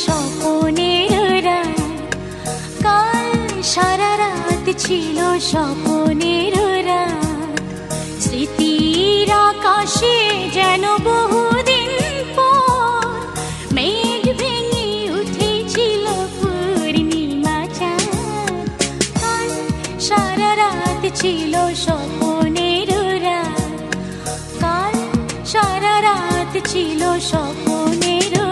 স্বপনের রাত, কাল সারা রাত ছিল স্বপনের রাত। স্মৃতির আকাশে যেন বহুদিন পর মেঘ ভেঙে উঠেছিল পূর্ণিমা চাঁদ। কাল সারা রাত ছিল স্বপনের রাত, কাল সারা রাত ছিল স্বপনের রাত।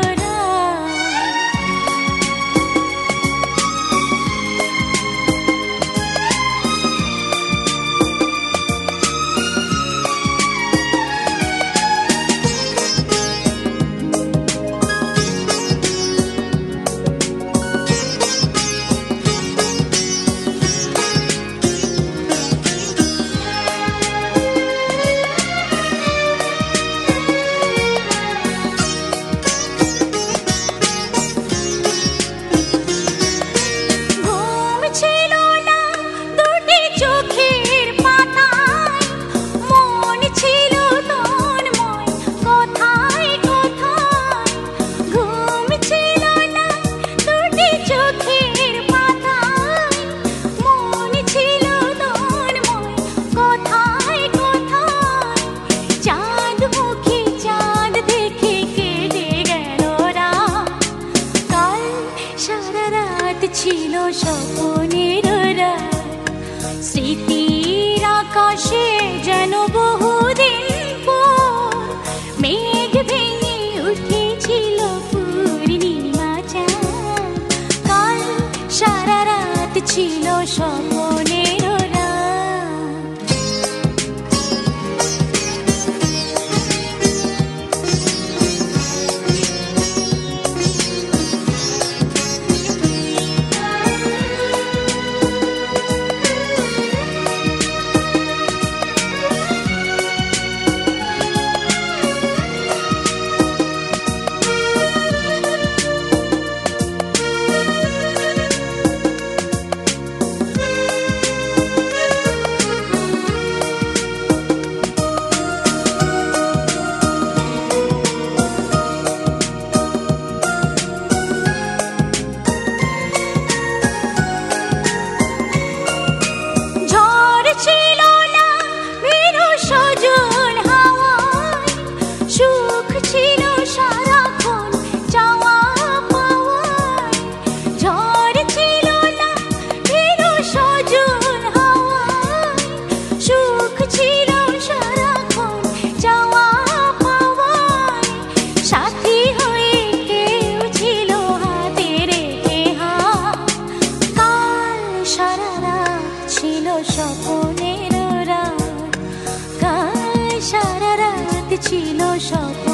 ছিল স্বপনের রাত, স্মৃতির আকাশে যেন বহুদিন পর মেঘ ভেঙে উঠেছিল পূর্ণিমা চাঁদ। কাল সারা রাত ছিল স্বপনের রাত। স্বপনের রাত, কাল সারা রাত ছিল স্বপ্ন।